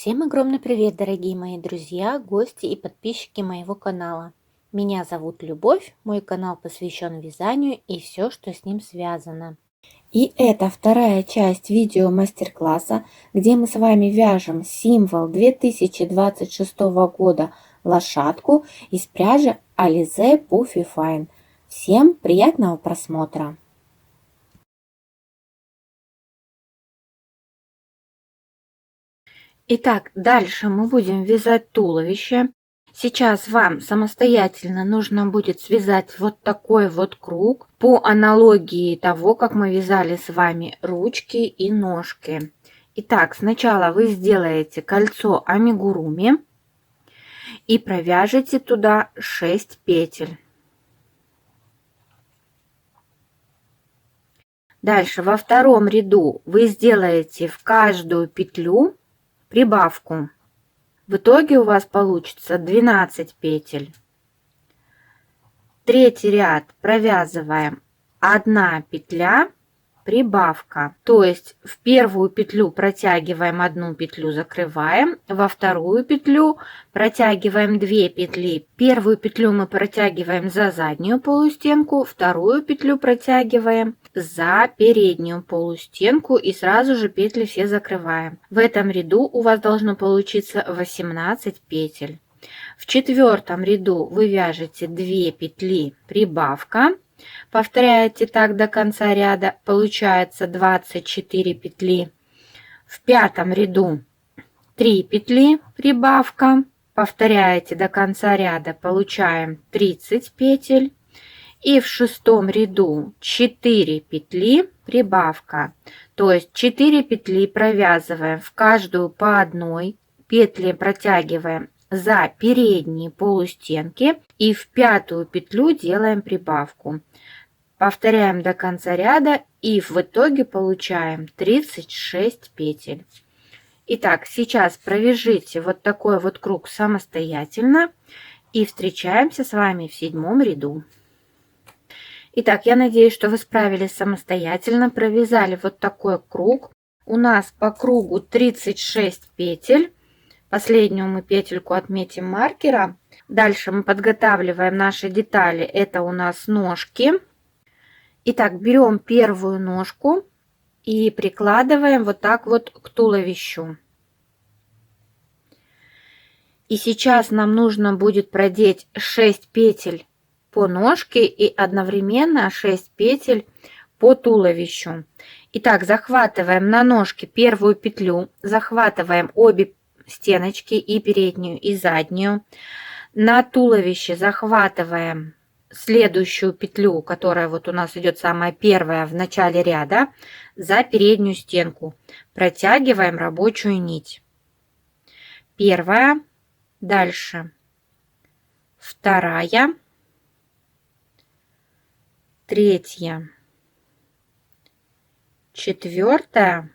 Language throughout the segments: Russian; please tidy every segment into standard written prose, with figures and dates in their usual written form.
Всем огромный привет, дорогие мои друзья, гости и подписчики моего канала. Меня зовут Любовь, мой канал посвящен вязанию и все, что с ним связано. И это вторая часть видео мастер-класса, где мы с вами вяжем символ 2026 года лошадку из пряжи Alize Puffy Fine. Всем приятного просмотра! Итак, дальше мы будем вязать туловище. Сейчас вам самостоятельно нужно будет связать вот такой вот круг по аналогии того, как мы вязали с вами ручки и ножки. Итак, сначала вы сделаете кольцо амигуруми и провяжете туда 6 петель. Дальше во втором ряду вы сделаете в каждую петлю прибавку. В итоге у вас получится 12 петель. Третий ряд провязываем 1 петля, прибавка. То есть в первую петлю протягиваем 1 петлю, закрываем, во вторую петлю протягиваем 2 петли. Первую петлю мы протягиваем за заднюю полустенку, вторую петлю протягиваем за переднюю полустенку и сразу же петли все закрываем. В этом ряду у вас должно получиться 18 петель. В четвертом ряду вы вяжете 2 петли, прибавка. Повторяете так до конца ряда, получается 24 петли. В пятом ряду 3 петли, прибавка. Повторяете до конца ряда, получаем 30 петель. И в шестом ряду 4 петли, прибавка. То есть 4 петли провязываем в каждую по одной, петли протягиваем за передние полустенки и в пятую петлю делаем прибавку. Повторяем до конца ряда и в итоге получаем 36 петель. Итак, сейчас провяжите вот такой вот круг самостоятельно и встречаемся с вами в седьмом ряду. Итак, я надеюсь, что вы справились самостоятельно, провязали вот такой круг. У нас по кругу 36 петель. Последнюю мы петельку отметим маркером. Дальше мы подготавливаем наши детали. Это у нас ножки. Итак, берем первую ножку и прикладываем вот так вот к туловищу. И сейчас нам нужно будет продеть 6 петель по ножке и одновременно 6 петель по туловищу. Итак, захватываем на ножке первую петлю, захватываем обе стеночки, и переднюю, и заднюю. На туловище захватываем следующую петлю, которая вот у нас идет самая первая в начале ряда, за переднюю стенку. Протягиваем рабочую нить. Первая, дальше вторая, третья, четвертая,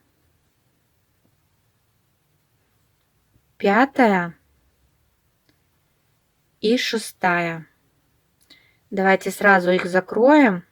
пятая и шестая. Давайте сразу их закроем.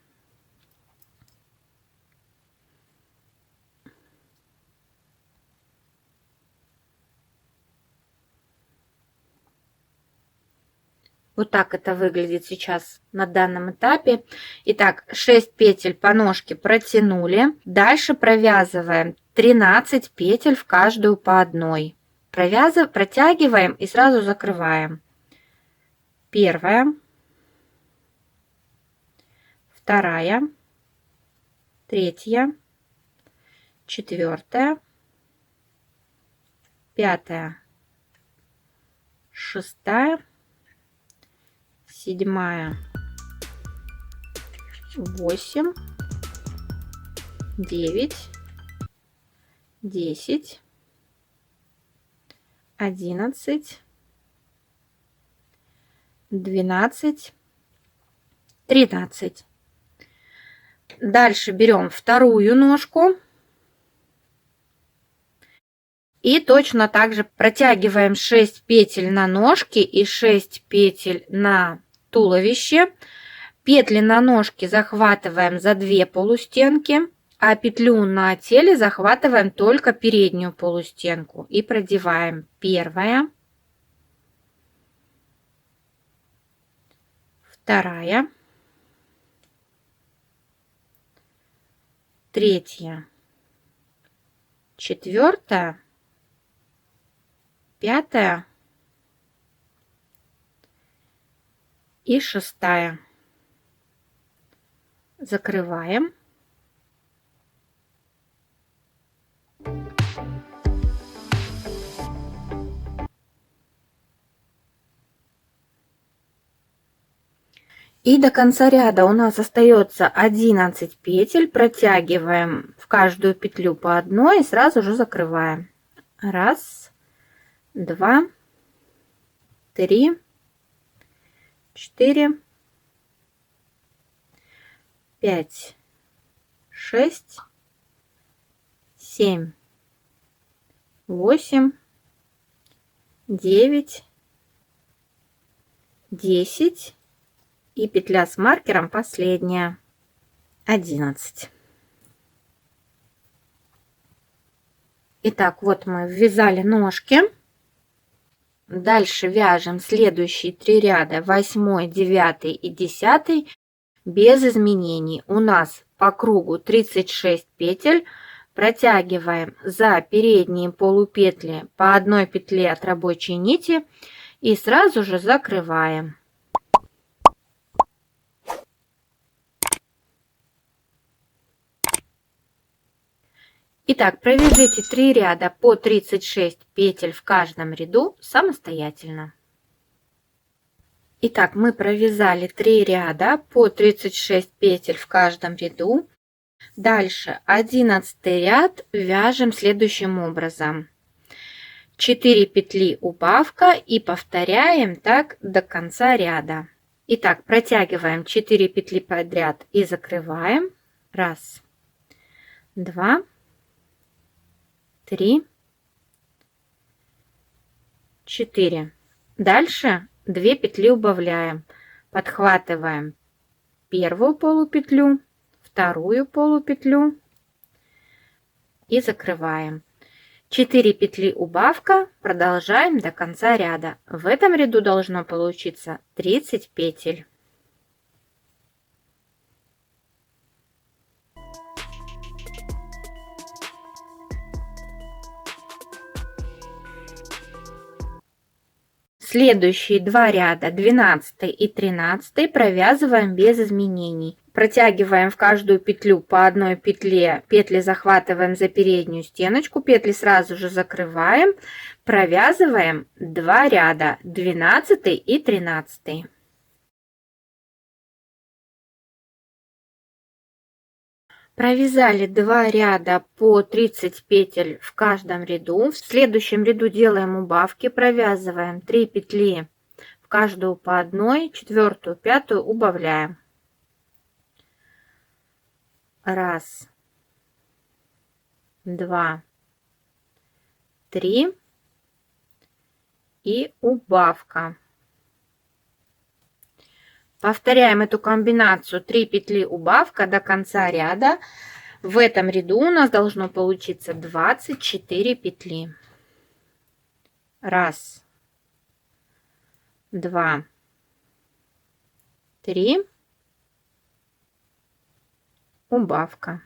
Вот так это выглядит сейчас на данном этапе. Итак, 6 петель по ножке протянули. Дальше провязываем 13 петель в каждую по одной. Протягиваем и сразу закрываем. Первая, вторая, третья, четвертая, пятая, шестая, седьмая, 8, 9, 10, 11, 12, 13. Дальше берем вторую ножку и точно так же протягиваем 6 петель на ножке и 6 петель на туловище. Петли на ножке захватываем за 2 полустенки, А петлю на теле захватываем только переднюю полустенку и продеваем первая, вторая, третья, четвертая, пятая и шестая. Закрываем. И до конца ряда у нас остается 11 петель. Протягиваем в каждую петлю по одной и сразу же закрываем. Раз, два, три, 4, 5, 6, 7, 8, 9, 10 и петля с маркером последняя, 11. Итак, вот мы ввязали ножки. Дальше вяжем следующие 3 ряда, 8, 9 и 10 без изменений. У нас по кругу 36 петель. Протягиваем за передние полупетли по одной петле от рабочей нити и сразу же закрываем. Итак, провяжите 3 ряда по 36 петель в каждом ряду самостоятельно. Итак, мы провязали 3 ряда по 36 петель в каждом ряду. Дальше 11 ряд вяжем следующим образом. 4 петли убавка и повторяем так до конца ряда. Итак, протягиваем 4 петли подряд и закрываем. Раз, два, 3, 4. Дальше 2 петли убавляем. Подхватываем первую полупетлю, вторую полупетлю и закрываем. 4 петли убавка, продолжаем до конца ряда. В этом ряду должно получиться 30 петель. Следующие 2 ряда, 12 и 13, провязываем без изменений. Протягиваем в каждую петлю по одной петле, петли захватываем за переднюю стеночку, петли сразу же закрываем, провязываем 2 ряда, 12 и 13. Провязали 2 ряда по 30 петель в каждом ряду. В следующем ряду делаем убавки, провязываем 3 петли в каждую по одной, четвертую, пятую убавляем. Раз, два, 3 и убавка. Повторяем эту комбинацию 3 петли убавка до конца ряда. В этом ряду у нас должно получиться 24 петли. Раз, два, 3, убавка.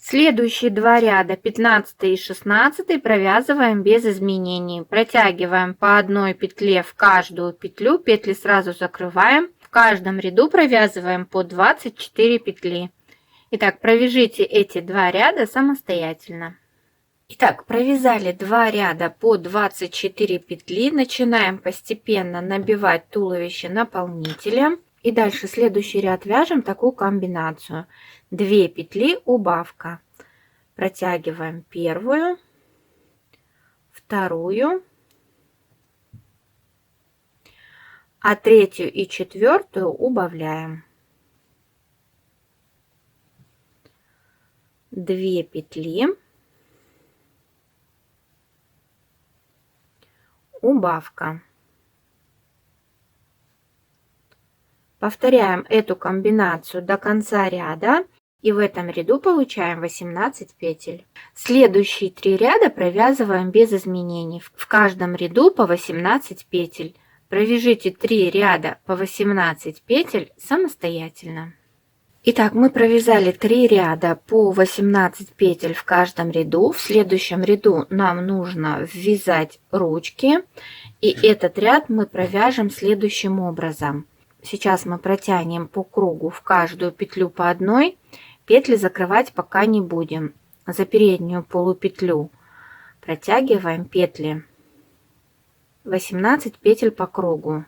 Следующие 2 ряда, 15 и 16, провязываем без изменений. Протягиваем по одной петле в каждую петлю, петли сразу закрываем. В каждом ряду провязываем по 24 петли. Итак, провяжите эти 2 ряда самостоятельно. Итак, провязали 2 ряда по 24 петли. Начинаем постепенно набивать туловище наполнителем. И дальше следующий ряд вяжем такую комбинацию. 2 петли убавка. Протягиваем первую, вторую, а третью и четвертую убавляем. 2 петли, убавка. Повторяем эту комбинацию до конца ряда. И в этом ряду получаем 18 петель. Следующие 3 ряда провязываем без изменений. В каждом ряду по 18 петель. Провяжите 3 ряда по 18 петель самостоятельно. Итак, мы провязали 3 ряда по 18 петель в каждом ряду. В следующем ряду нам нужно ввязать ручки. И этот ряд мы провяжем следующим образом. Сейчас мы протянем по кругу в каждую петлю по одной. Петли закрывать пока не будем. За переднюю полупетлю протягиваем петли. 18 петель по кругу.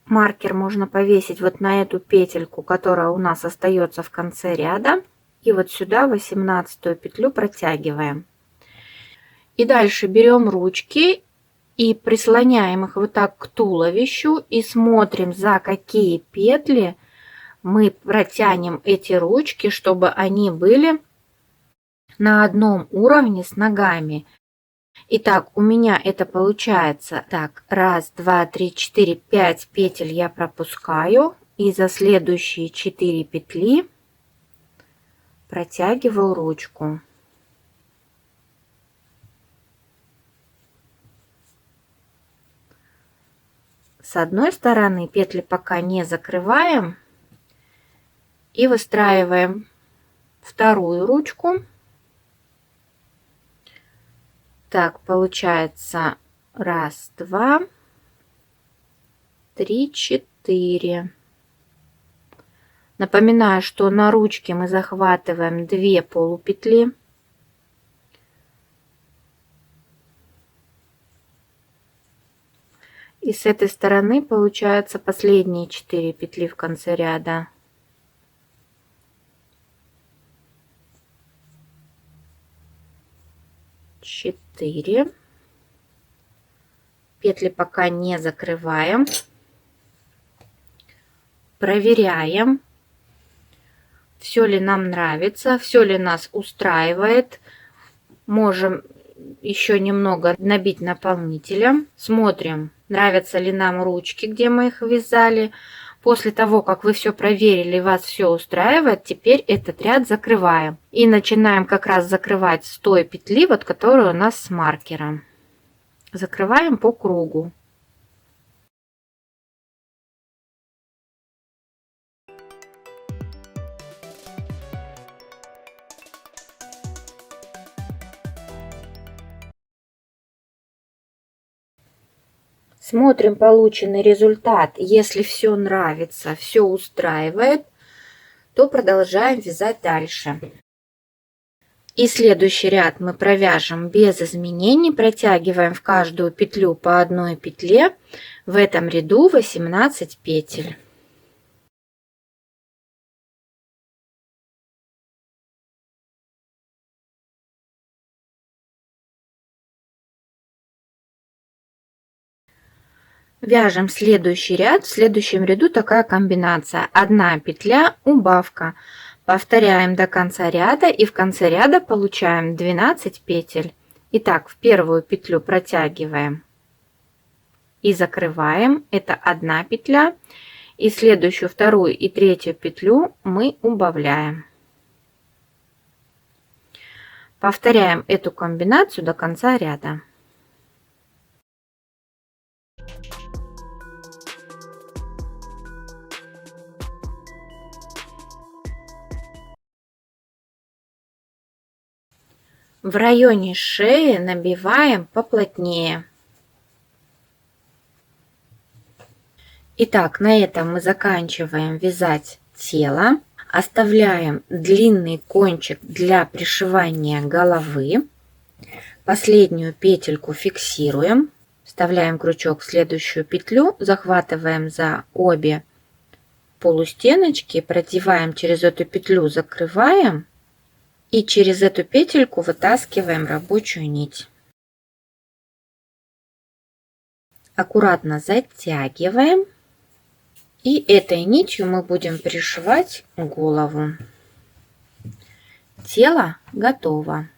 Маркер можно повесить вот на эту петельку, которая у нас остается в конце ряда. И вот сюда 18-ю петлю протягиваем. И дальше берем ручки и прислоняем их вот так к туловищу. И смотрим, за какие петли мы протянем эти ручки, чтобы они были на одном уровне с ногами. Итак, у меня это получается так: 1, 2, 3, 4, 5 петель я пропускаю, и за следующие 4 петли протягиваю ручку. С одной стороны петли пока не закрываем и выстраиваем вторую ручку. Так, получается 1, 2, 3, 4. Напоминаю, что на ручке мы захватываем 2 полупетли. И с этой стороны получается последние 4 петли в конце ряда. Четыре. Петли пока не закрываем. Проверяем, все ли нам нравится, все ли нас устраивает. Можем еще немного набить наполнителем. Смотрим, нравятся ли нам ручки, где мы их вязали. После того, как вы все проверили, вас все устраивает, теперь этот ряд закрываем. И начинаем как раз закрывать с той петли, вот которая у нас с маркером. Закрываем по кругу. Смотрим полученный результат. Если все нравится, все устраивает, то продолжаем вязать дальше. И следующий ряд мы провяжем без изменений. Протягиваем в каждую петлю по одной петле. В этом ряду 18 петель. Вяжем следующий ряд. В следующем ряду такая комбинация: 1 петля, убавка. Повторяем до конца ряда, и в конце ряда получаем 12 петель. Итак, в первую петлю протягиваем и закрываем. Это 1 петля. И следующую, вторую и третью петлю мы убавляем. Повторяем эту комбинацию до конца ряда. В районе шеи набиваем поплотнее. Итак, на этом мы заканчиваем вязать тело. Оставляем длинный кончик для пришивания головы. Последнюю петельку фиксируем. Вставляем крючок в следующую петлю, захватываем за обе полустеночки, продеваем через эту петлю, закрываем. И через эту петельку вытаскиваем рабочую нить. Аккуратно затягиваем И этой нитью мы будем пришивать голову. Тело готово.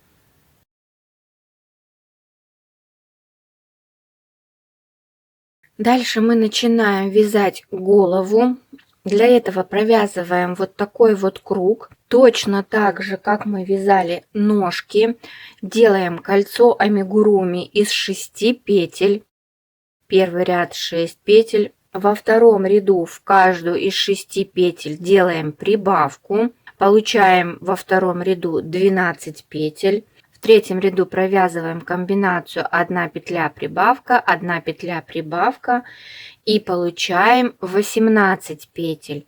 Дальше мы начинаем вязать голову. Для этого провязываем вот такой вот круг. Точно так же, как мы вязали ножки, делаем кольцо амигуруми из 6 петель. Первый ряд 6 петель. Во втором ряду в каждую из 6 петель делаем прибавку. Получаем во втором ряду 12 петель. В третьем ряду провязываем комбинацию 1 петля прибавка, 1 петля прибавка и получаем 18 петель.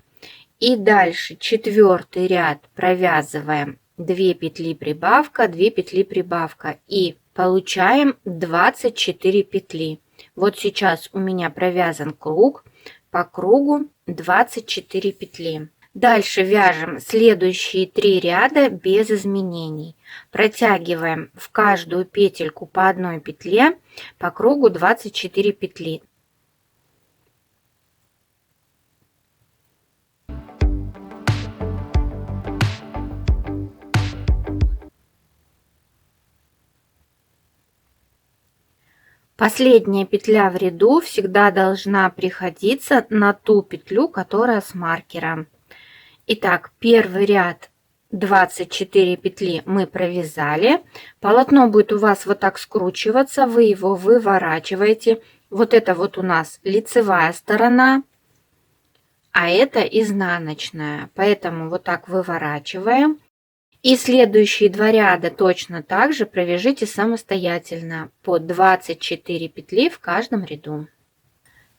И дальше четвертый ряд провязываем 2 петли прибавка, 2 петли прибавка и получаем 24 петли. Вот сейчас у меня провязан круг, по кругу 24 петли. Дальше вяжем следующие 3 ряда без изменений. Протягиваем в каждую петельку по 1 петле, по кругу 24 петли. Последняя петля в ряду всегда должна приходиться на ту петлю, которая с маркером. Итак, первый ряд 24 петли мы провязали. Полотно будет у вас вот так скручиваться, вы его выворачиваете. Вот это вот у нас лицевая сторона, а это изнаночная. Поэтому вот так выворачиваем. И следующие 2 ряда точно так же провяжите самостоятельно по 24 петли в каждом ряду.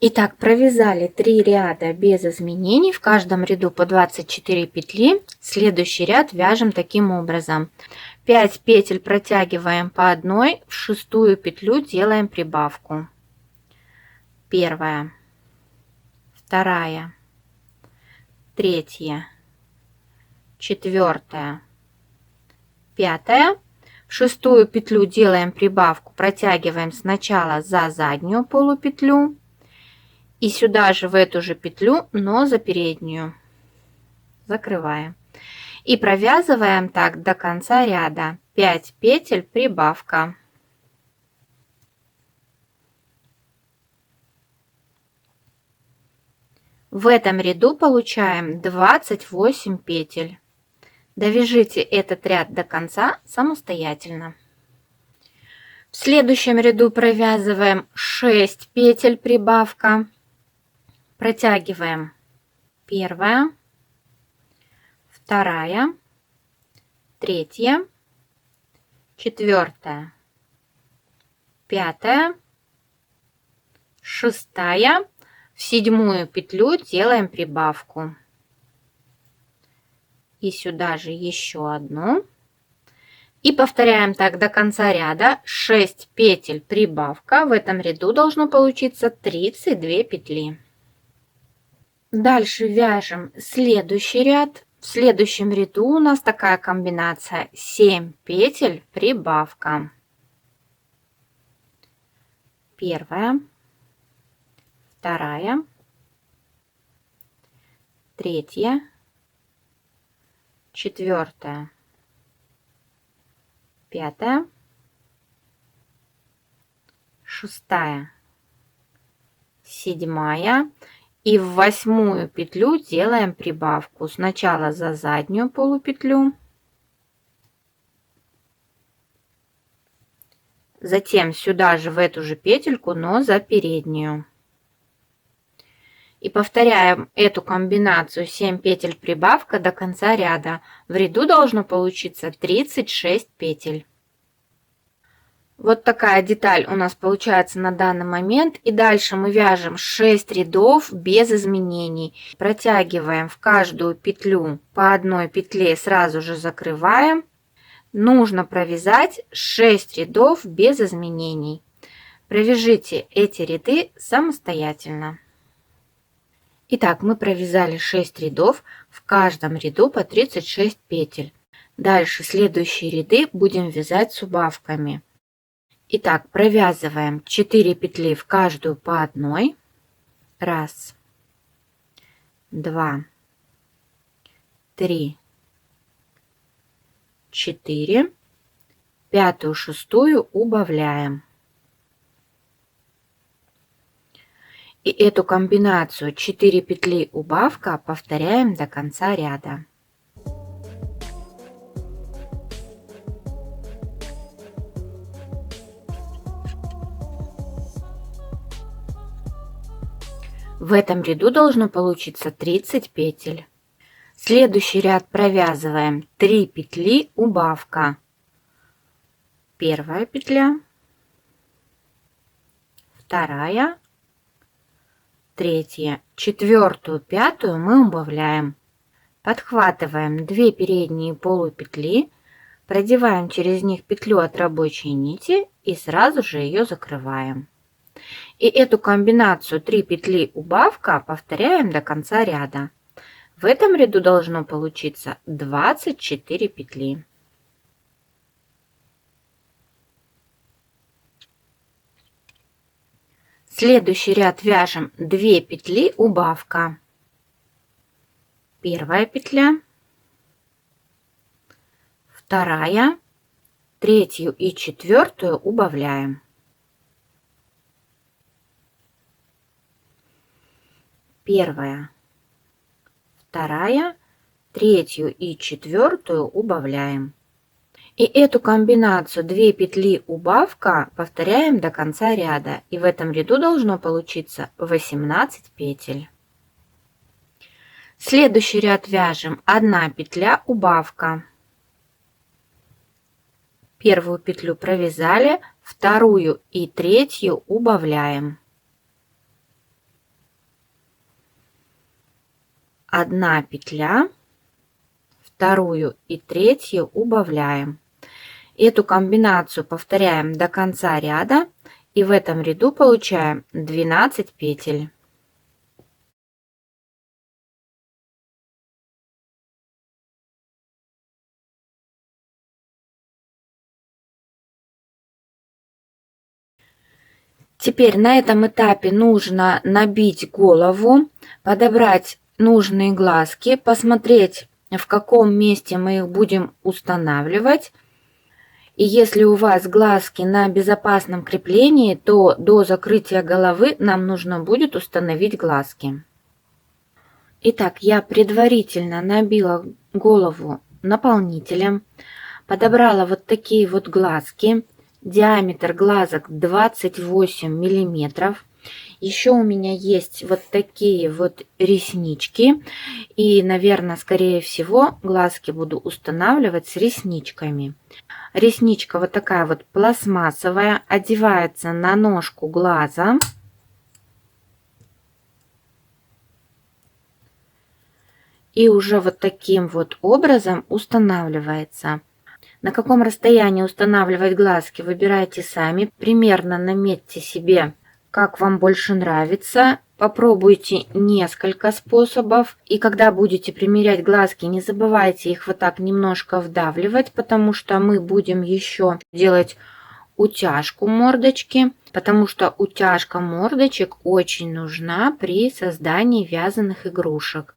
Итак, провязали 3 ряда без изменений, в каждом ряду по 24 петли. Следующий ряд вяжем таким образом. 5 петель протягиваем по одной, в 6-ю петлю делаем прибавку. Первая, вторая, третья, четвертая, пятая. В 6-ю петлю делаем прибавку, протягиваем сначала за заднюю полупетлю и сюда же в эту же петлю, но за переднюю. Закрываем. И провязываем так до конца ряда. 5 петель прибавка. В этом ряду получаем 28 петель. Довяжите этот ряд до конца самостоятельно. В следующем ряду провязываем 6 петель прибавка. Протягиваем первая, вторая, третья, четвертая, пятая, шестая. В 7-ю петлю делаем прибавку. И сюда же еще одну. И повторяем так до конца ряда. 6 петель прибавка. В этом ряду должно получиться 32 петли. Дальше вяжем следующий ряд. В следующем ряду у нас такая комбинация: 7 петель прибавка. Первая, вторая, третья, четвертая, пятая, шестая, седьмая. И в 8-ю петлю делаем прибавку. Сначала за заднюю полупетлю, затем сюда же в эту же петельку, но за переднюю. И повторяем эту комбинацию 7 петель прибавка до конца ряда. В ряду должно получиться 36 петель. Вот такая деталь у нас получается на данный момент. И дальше мы вяжем 6 рядов без изменений. Протягиваем в каждую петлю по одной петле, сразу же закрываем. Нужно провязать 6 рядов без изменений. Провяжите эти ряды самостоятельно. Итак, мы провязали 6 рядов, в каждом ряду по 36 петель. Дальше следующие ряды будем вязать с убавками. Итак, провязываем 4 петли в каждую по одной. Раз, 2, 3, 4, пятую, шестую убавляем. И эту комбинацию 4 петли убавка повторяем до конца ряда. В этом ряду должно получиться 30 петель. Следующий ряд провязываем 3 петли убавка. Первая петля, вторая, третья, четвертую, пятую мы убавляем. Подхватываем 2 передние полупетли, продеваем через них петлю от рабочей нити и сразу же ее закрываем. И эту комбинацию 3 петли убавка повторяем до конца ряда. В этом ряду должно получиться 24 петли. Следующий ряд вяжем 2 петли убавка. Первая петля, вторая, третью и четвертую убавляем. Первая, вторая, третью и четвертую убавляем. И эту комбинацию 2 петли убавка повторяем до конца ряда. И в этом ряду должно получиться 18 петель. Следующий ряд вяжем 1 петля убавка. Первую петлю провязали, вторую и третью убавляем. 1 петля, вторую и третью убавляем. Эту комбинацию повторяем до конца ряда и в этом ряду получаем 12 петель. Теперь на этом этапе нужно набить голову, подобрать нужные глазки, посмотреть, в каком месте мы их будем устанавливать. И если у вас глазки на безопасном креплении, то до закрытия головы нам нужно будет установить глазки. Итак, я предварительно набила голову наполнителем, подобрала вот такие вот глазки. Диаметр глазок 28 миллиметров. Еще у меня есть вот такие вот реснички. И, наверное, скорее всего, глазки буду устанавливать с ресничками. Ресничка вот такая вот пластмассовая, одевается на ножку глаза. И уже вот таким вот образом устанавливается. На каком расстоянии устанавливать глазки, выбирайте сами. Примерно наметьте себе, как вам больше нравится. Попробуйте несколько способов. И когда будете примерять глазки, не забывайте их вот так немножко вдавливать, потому что мы будем еще делать утяжку мордочки. Потому что утяжка мордочек очень нужна при создании вязаных игрушек.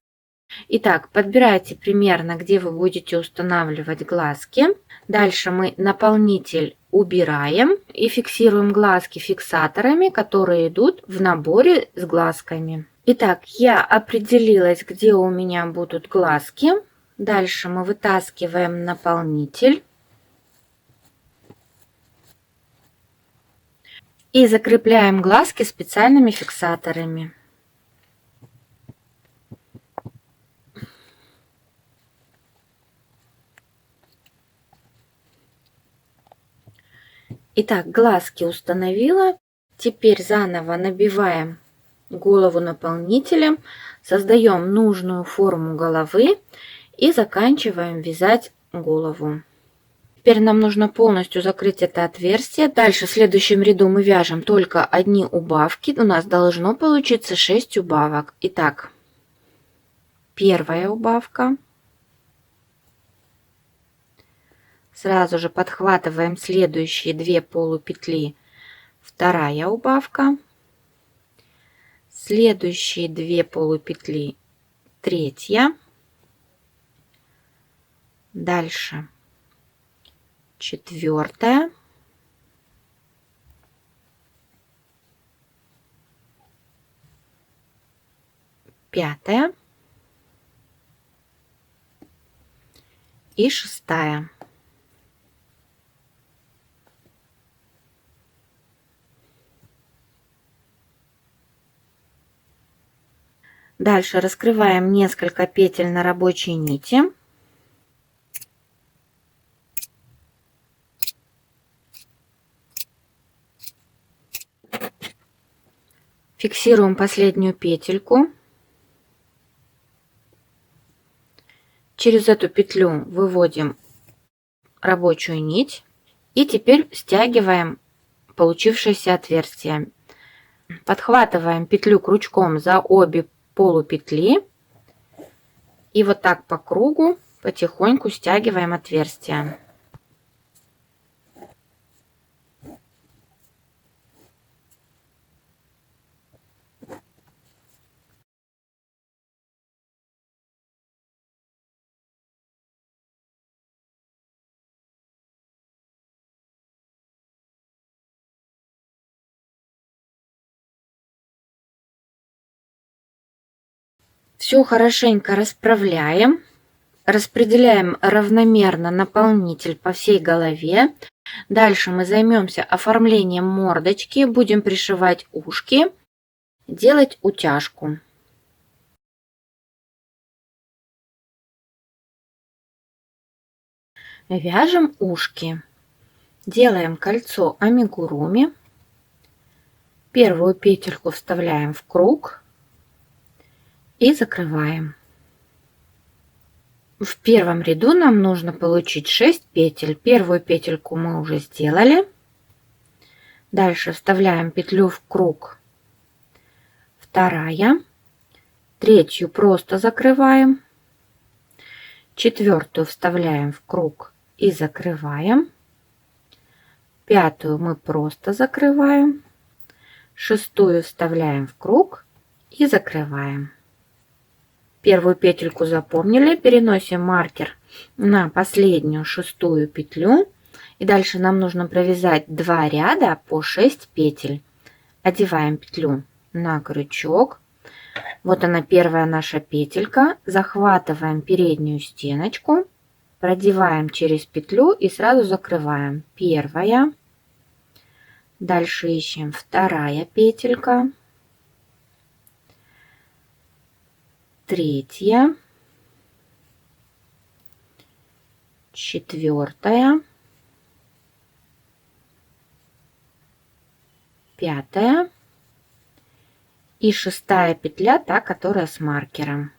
Итак, подбирайте примерно, где вы будете устанавливать глазки. Дальше мы наполнитель убираем и фиксируем глазки фиксаторами, которые идут в наборе с глазками. Итак, я определилась, где у меня будут глазки. Дальше мы вытаскиваем наполнитель и закрепляем глазки специальными фиксаторами. Итак, глазки установила. Теперь заново набиваем голову наполнителем, создаем нужную форму головы и заканчиваем вязать голову. Теперь нам нужно полностью закрыть это отверстие. Дальше в следующем ряду мы вяжем только одни убавки. У нас должно получиться 6 убавок. Итак, первая убавка. Сразу же подхватываем следующие 2 полупетли, вторая убавка, следующие 2 полупетли, третья. Дальше четвертая. Пятая. И шестая. Дальше раскрываем несколько петель на рабочей нити. Фиксируем последнюю петельку. Через эту петлю выводим рабочую нить. И теперь стягиваем получившееся отверстие. Подхватываем петлю крючком за обе полупетли. И вот так по кругу потихоньку стягиваем отверстие. Все хорошенько расправляем. Распределяем равномерно наполнитель по всей голове. Дальше мы займемся оформлением мордочки. Будем пришивать ушки, делать утяжку. Вяжем ушки. Делаем кольцо амигуруми. Первую петельку вставляем в круг и закрываем. В первом ряду нам нужно получить 6 петель. Первую петельку мы уже сделали. Дальше вставляем петлю в круг. Вторая. Третью просто закрываем. Четвертую вставляем в круг и закрываем. Пятую мы просто закрываем. Шестую вставляем в круг и закрываем. Первую петельку запомнили, переносим маркер на последнюю шестую петлю. И дальше нам нужно провязать 2 ряда по 6 петель. Одеваем петлю на крючок. Вот она, первая наша петелька. Захватываем переднюю стеночку, продеваем через петлю и сразу закрываем. Первая. Дальше ищем вторая петелька. Третья. Четвертая. Пятая. И шестая петля, та, которая с маркером.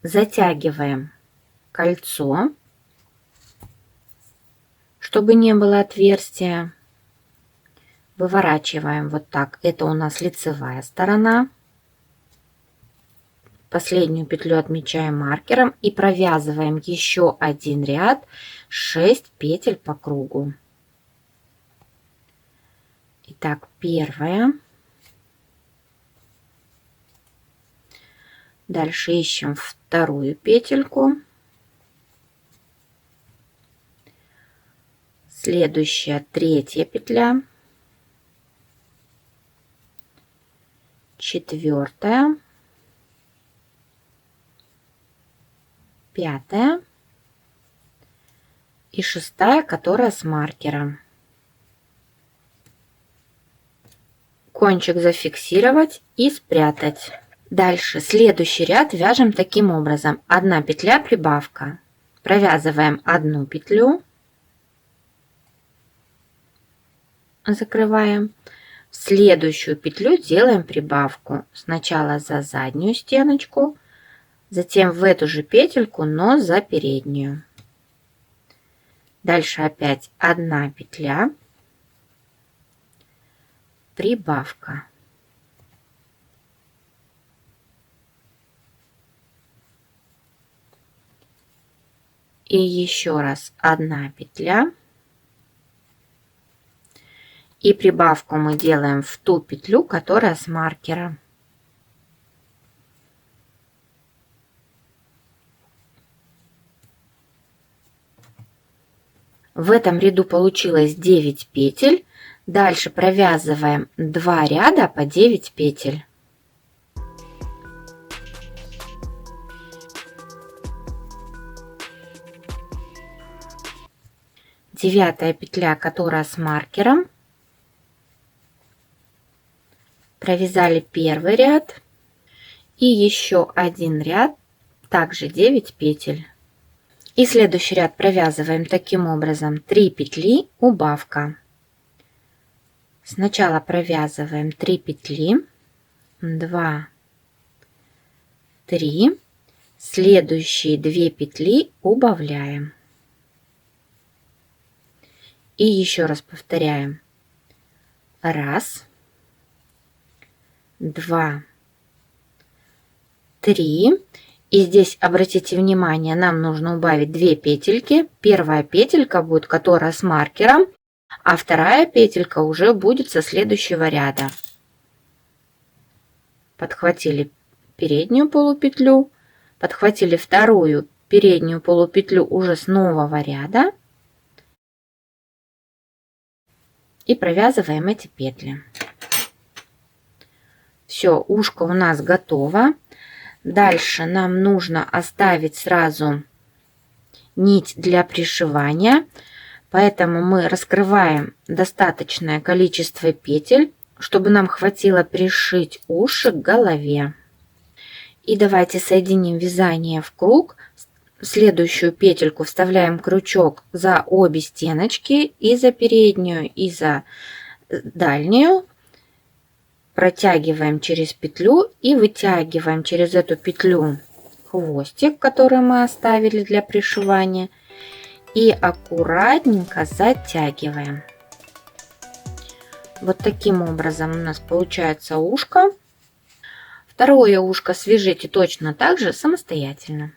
Затягиваем кольцо, чтобы не было отверстия. Выворачиваем вот так. Это у нас лицевая сторона. Последнюю петлю отмечаем маркером и провязываем еще один ряд, 6 петель по кругу. Итак, первая. Дальше ищем вторую петельку. Следующая, третья петля. Четвертая. Пятая. И шестая, которая с маркером. Кончик зафиксировать и спрятать. Дальше следующий ряд вяжем таким образом. 1 петля прибавка. Провязываем 1 петлю. Закрываем. В следующую петлю делаем прибавку. Сначала за заднюю стеночку, затем в эту же петельку, но за переднюю. Дальше опять 1 петля. Прибавка. И еще раз 1 петля. И прибавку мы делаем в ту петлю, которая с маркера. В этом ряду получилось 9 петель. Дальше провязываем 2 ряда по 9 петель. Девятая петля, которая с маркером. Провязали первый ряд. И еще один ряд, также 9 петель. И следующий ряд провязываем таким образом: 3 петли, убавка. Сначала провязываем 3 петли, 2, 3, следующие 2 петли убавляем. И еще раз повторяем: 1, 2, 3. И здесь обратите внимание, нам нужно убавить 2 петельки. Первая петелька будет, которая с маркером, а вторая петелька уже будет со следующего ряда. Подхватили переднюю полупетлю, подхватили вторую переднюю полупетлю уже с нового ряда и провязываем эти петли. Все, ушко у нас готово. Дальше нам нужно оставить сразу нить для пришивания, поэтому мы раскрываем достаточное количество петель, чтобы нам хватило пришить уши к голове. И давайте соединим вязание в круг. Следующую петельку вставляем крючок за обе стеночки, и за переднюю, и за дальнюю. Протягиваем через петлю и вытягиваем через эту петлю хвостик, который мы оставили для пришивания, и аккуратненько затягиваем. Вот таким образом у нас получается ушко. Второе ушко свяжите точно так же самостоятельно.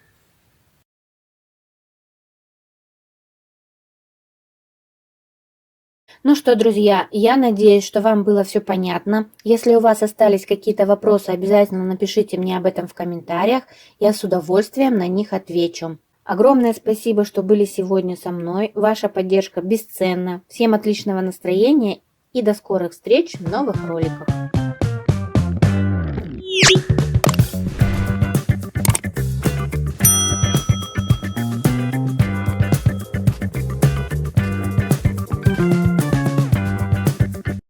Ну что, друзья, я надеюсь, что вам было все понятно. Если у вас остались какие-то вопросы, обязательно напишите мне об этом в комментариях. Я с удовольствием на них отвечу. Огромное спасибо, что были сегодня со мной. Ваша поддержка бесценна. Всем отличного настроения и до скорых встреч в новых роликах.